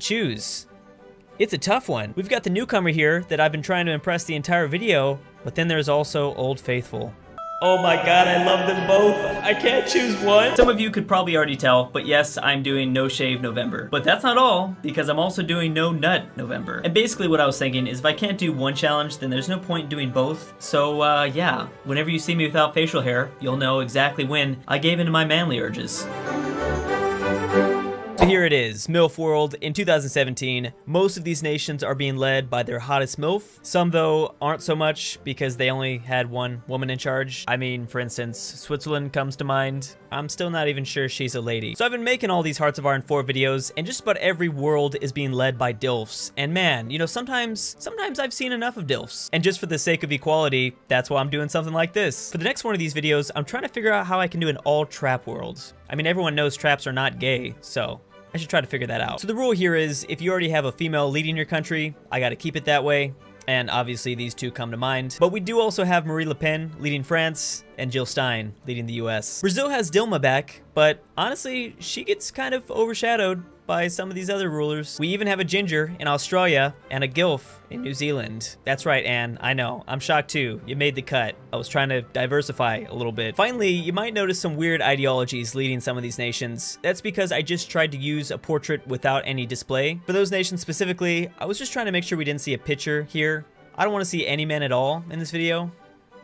choose. It's a tough one. We've got the newcomer here that I've been trying to impress the entire video, but then there's also Old Faithful. Oh my god, I love them both. I can't choose one. Some of you could probably already tell, but yes, I'm doing No Shave November. But that's not all, because I'm also doing No Nut November. And basically what I was thinking is if I can't do one challenge, then there's no point in doing both. So yeah, whenever you see me without facial hair, you'll know exactly when I gave in to my manly urges. So here it is, MILF World in 2017. Most of these nations are being led by their hottest MILF. Some, though, aren't so much because they only had one woman in charge. I mean, for instance, Switzerland comes to mind. I'm still not even sure she's a lady. So I've been making all these Hearts of Iron 4 videos, and just about every world is being led by DILFs. And man, you know, sometimes I've seen enough of DILFs. And just for the sake of equality, that's why I'm doing something like this. For the next one of these videos, I'm trying to figure out how I can do an all-trap world. I mean, everyone knows traps are not gay, so I should try to figure that out. So the rule here is if you already have a female leading your country, I gotta keep it that way. And obviously these two come to mind. But we do also have Marie Le Pen leading France and Jill Stein leading the US. Brazil has Dilma back, but honestly, she gets kind of overshadowed by some of these other rulers. We even have a ginger in Australia and a gilf in New Zealand. That's right, Anne, I know. I'm shocked too. You made the cut. I was trying to diversify a little bit. Finally, you might notice some weird ideologies leading some of these nations. That's because I just tried to use a portrait without any display. For those nations specifically, I was just trying to make sure we didn't see a picture here. I don't want to see any men at all in this video,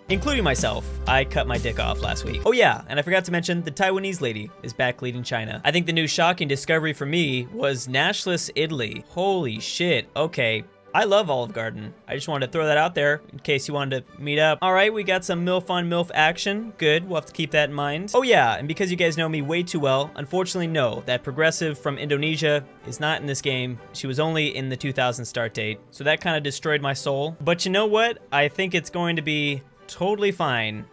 including myself. I cut my dick off last week. Oh yeah, and I forgot to mention the Taiwanese lady is back leading China. I think the new shocking discovery for me was nationalist Italy. Holy shit, okay. I love Olive Garden. I just wanted to throw that out there in case you wanted to meet up. All right, we got some MILF on MILF action. Good, we'll have to keep that in mind. Oh yeah, and because you guys know me way too well, unfortunately no, that progressive from Indonesia is not in this game. She was only in the 2000 start date, so that kind of destroyed my soul. But you know what? I think it's going to be totally fine.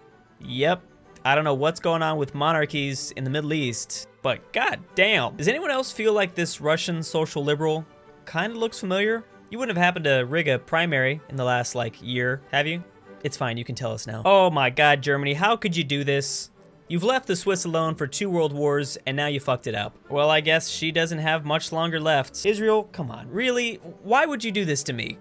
Yep. I don't know what's going on with monarchies in the Middle East, but god damn. Does anyone else feel like this Russian social liberal kind of looks familiar? You wouldn't have happened to rig a primary in the last, like, year, have you? It's fine, you can tell us now. Oh my god, Germany, how could you do this? You've left the Swiss alone for 2 world wars, and now you fucked it up. Well, I guess she doesn't have much longer left. Israel, come on, really? Why would you do this to me?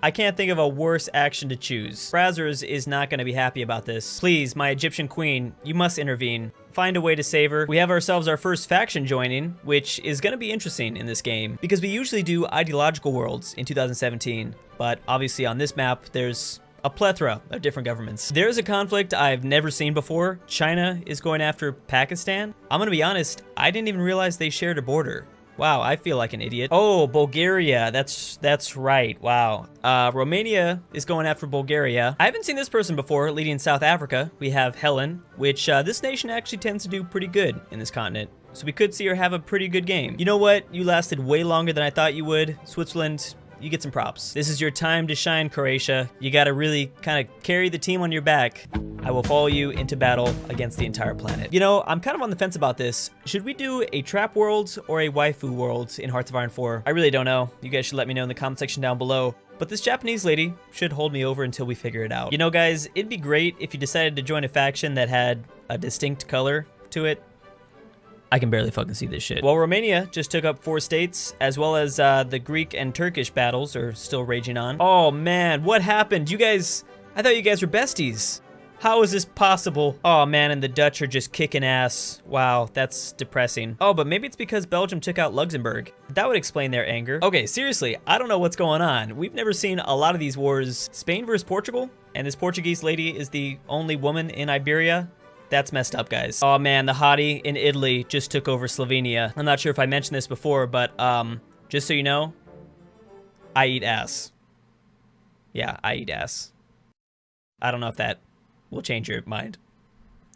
I can't think of a worse action to choose. Brazzers is not going to be happy about this. Please, my Egyptian queen, you must intervene. Find a way to save her. We have ourselves our first faction joining, which is going to be interesting in this game, because we usually do ideological worlds in 2017, but obviously on this map, there's a plethora of different governments. There's a conflict I've never seen before. China is going after Pakistan. I'm going to be honest, I didn't even realize they shared a border. Wow, I feel like an idiot. Oh, Bulgaria, that's right, wow. Romania is going after Bulgaria. I haven't seen this person before leading South Africa. We have Helen, which this nation actually tends to do pretty good in this continent. So we could see her have a pretty good game. You know what? You lasted way longer than I thought you would. Switzerland, you get some props. This is your time to shine, Croatia. You gotta really kind of carry the team on your back. I will follow you into battle against the entire planet. You know, I'm kind of on the fence about this. Should we do a trap world or a waifu world in Hearts of Iron 4? I really don't know. You guys should let me know in the comment section down below. But this Japanese lady should hold me over until we figure it out. You know, guys, it'd be great if you decided to join a faction that had a distinct color to it. I can barely fucking see this shit. Well, Romania just took up 4 states, as well as the Greek and Turkish battles are still raging on. Oh man, what happened? You guys, I thought you guys were besties. How is this possible? Oh man, and the Dutch are just kicking ass. Wow, that's depressing. Oh, but maybe it's because Belgium took out Luxembourg. That would explain their anger. Okay, seriously, I don't know what's going on. We've never seen a lot of these wars. Spain versus Portugal, and this Portuguese lady is the only woman in Iberia. That's messed up, guys. Oh man, the hottie in Italy just took over Slovenia. I'm not sure if I mentioned this before, but just so you know, I eat ass. Yeah, I eat ass. I don't know if that will change your mind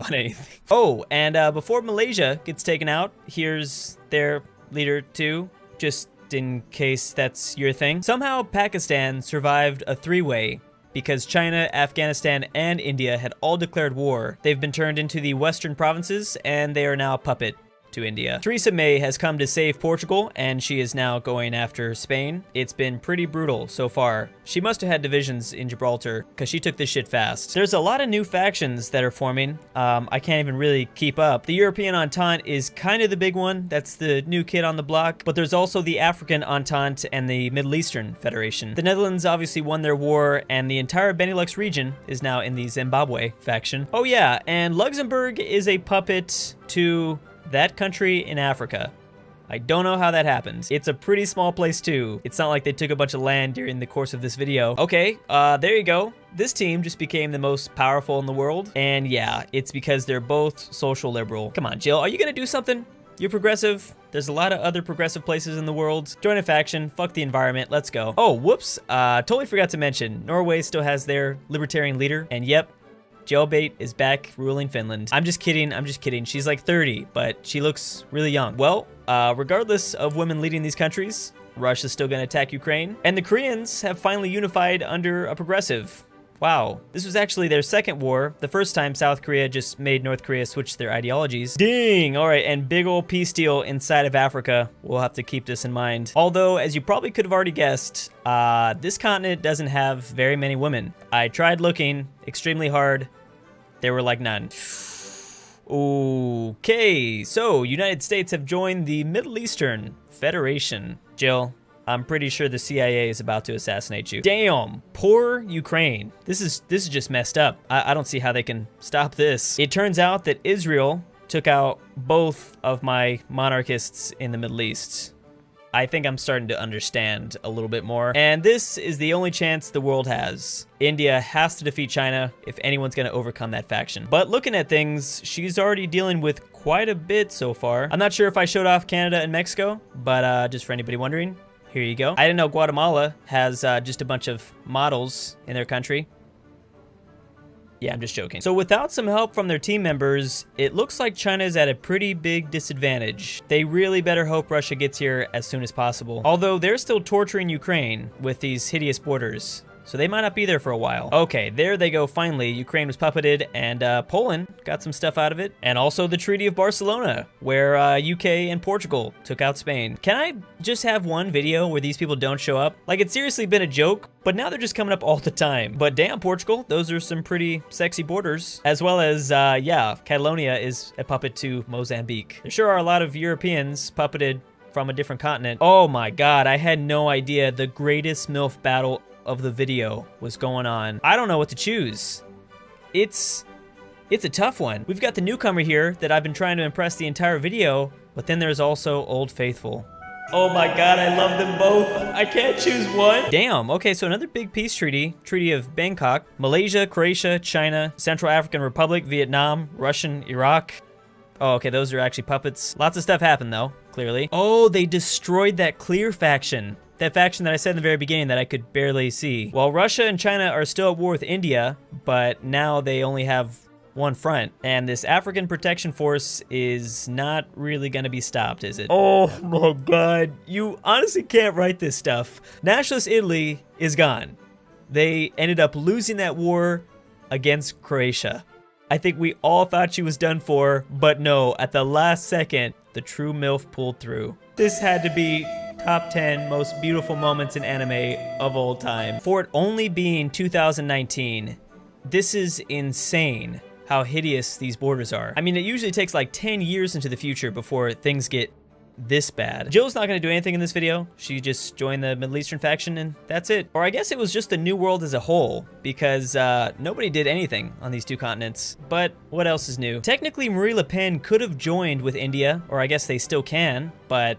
on anything. Oh, and before Malaysia gets taken out, here's their leader too, just in case that's your thing. Somehow Pakistan survived a 3-way because China, Afghanistan, and India had all declared war. They've been turned into the western provinces, and they are now a puppet to India. Theresa May has come to save Portugal, and she is now going after Spain. It's been pretty brutal so far. She must have had divisions in Gibraltar, because she took this shit fast. There's a lot of new factions that are forming. I can't even really keep up. The European Entente is kind of the big one. That's the new kid on the block. But there's also the African Entente and the Middle Eastern Federation. The Netherlands obviously won their war, and the entire Benelux region is now in the Zimbabwe faction. Oh yeah, and Luxembourg is a puppet to that country in Africa. I don't know how that happens. It's a pretty small place too. It's not like they took a bunch of land during the course of this video. Okay, there you go. This team just became the most powerful in the world. And yeah, it's because they're both social liberal. Come on, Jill, are you gonna do something? You're progressive. There's a lot of other progressive places in the world. Join a faction, fuck the environment, let's go. Oh, whoops, totally forgot to mention, Norway still has their libertarian leader, and yep, Jailbait is back ruling Finland. I'm just kidding. She's like 30, but she looks really young. Well, regardless of women leading these countries, Russia's still gonna attack Ukraine, and the Koreans have finally unified under a progressive. Wow, this was actually their second war. The first time South Korea just made North Korea switch their ideologies. Ding! All right, and big old peace deal inside of Africa. We'll have to keep this in mind. Although, as you probably could have already guessed, this continent doesn't have very many women. I tried looking extremely hard. There were like none. Okay, so United States have joined the Middle Eastern Federation. Jill, I'm pretty sure the CIA is about to assassinate you. Damn, poor Ukraine. This is just messed up. I don't see how they can stop this. It turns out that Israel took out both of my monarchists in the Middle East. I think I'm starting to understand a little bit more. And this is the only chance the world has. India has to defeat China if anyone's gonna overcome that faction. But looking at things, she's already dealing with quite a bit so far. I'm not sure if I showed off Canada and Mexico, but just for anybody wondering, here you go. I didn't know Guatemala has just a bunch of models in their country. Yeah, I'm just joking. So without some help from their team members, it looks like China is at a pretty big disadvantage. They really better hope Russia gets here as soon as possible. Although they're still torturing Ukraine with these hideous borders, so they might not be there for a while. Okay, there they go finally. Ukraine was puppeted, and Poland got some stuff out of it. And also the Treaty of Barcelona, where UK and Portugal took out Spain. Can I just have one video where these people don't show up? Like, it's seriously been a joke, but now they're just coming up all the time. But damn, Portugal, those are some pretty sexy borders. As well as, yeah, Catalonia is a puppet to Mozambique. There sure are a lot of Europeans puppeted from a different continent. Oh my god, I had no idea the greatest MILF battle of the video was going on. I don't know what to choose. It's a tough one. We've got the newcomer here that I've been trying to impress the entire video, but then there's also Old Faithful. Oh my god, I love them both. I can't choose one. Damn, okay, so another big peace treaty. Treaty of Bangkok. Malaysia, Croatia, China, Central African Republic, Vietnam, Russian, Iraq. Oh, okay, those are actually puppets. Lots of stuff happened though, clearly. Oh, they destroyed that clear faction. That faction that I said in the very beginning that I could barely see. Well, Russia and China are still at war with India, but now they only have one front. And this African Protection Force is not really gonna be stopped, is it? Oh my god, you honestly can't write this stuff. Nationalist Italy is gone. They ended up losing that war against Croatia. I think we all thought she was done for, but no, at the last second, the true MILF pulled through. This had to be top 10 most beautiful moments in anime of all time. For it only being 2019, this is insane how hideous these borders are. I mean, it usually takes like 10 years into the future before things get this bad. Jill's not gonna do anything in this video. She just joined the Middle Eastern faction and that's it. Or I guess it was just the New World as a whole, because nobody did anything on these two continents. But what else is new? Technically, Marie Le Pen could have joined with India, or I guess they still can, but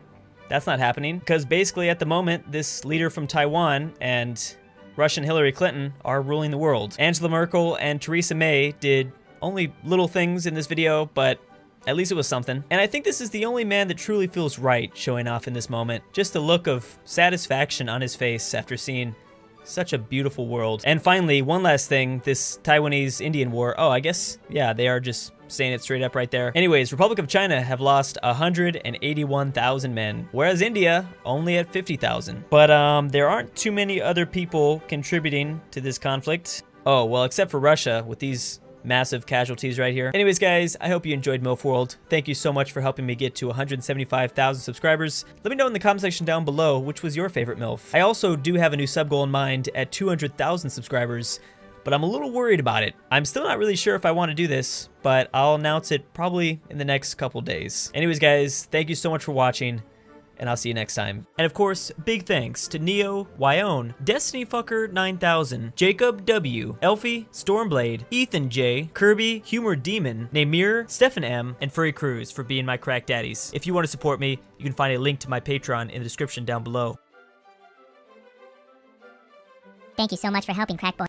that's not happening, because basically at the moment, this leader from Taiwan and Russian Hillary Clinton are ruling the world. Angela Merkel and Theresa May did only little things in this video, but at least it was something. And I think this is the only man that truly feels right showing off in this moment. Just a look of satisfaction on his face after seeing such a beautiful world. And finally, one last thing, this Taiwanese-Indian war. Oh, I guess, yeah, they are just saying it straight up right there. Anyways, Republic of China have lost 181,000 men, whereas India only at 50,000. But there aren't too many other people contributing to this conflict. Oh, well, except for Russia with these massive casualties right here. Anyways, guys, I hope you enjoyed MILF World. Thank you so much for helping me get to 175,000 subscribers. Let me know in the comment section down below which was your favorite MILF. I also do have a new sub goal in mind at 200,000 subscribers, but I'm a little worried about it. I'm still not really sure if I want to do this, but I'll announce it probably in the next couple days. Anyways, guys, thank you so much for watching, and I'll see you next time. And of course, big thanks to Neo, Wyone, Destiny Fucker 9000, Jacob W, Elfie, Stormblade, Ethan J, Kirby, Humor Demon, Namir, Stefan M, and Furry Cruz for being my crack daddies. If you want to support me, you can find a link to my Patreon in the description down below. Thank you so much for helping, Crackboy.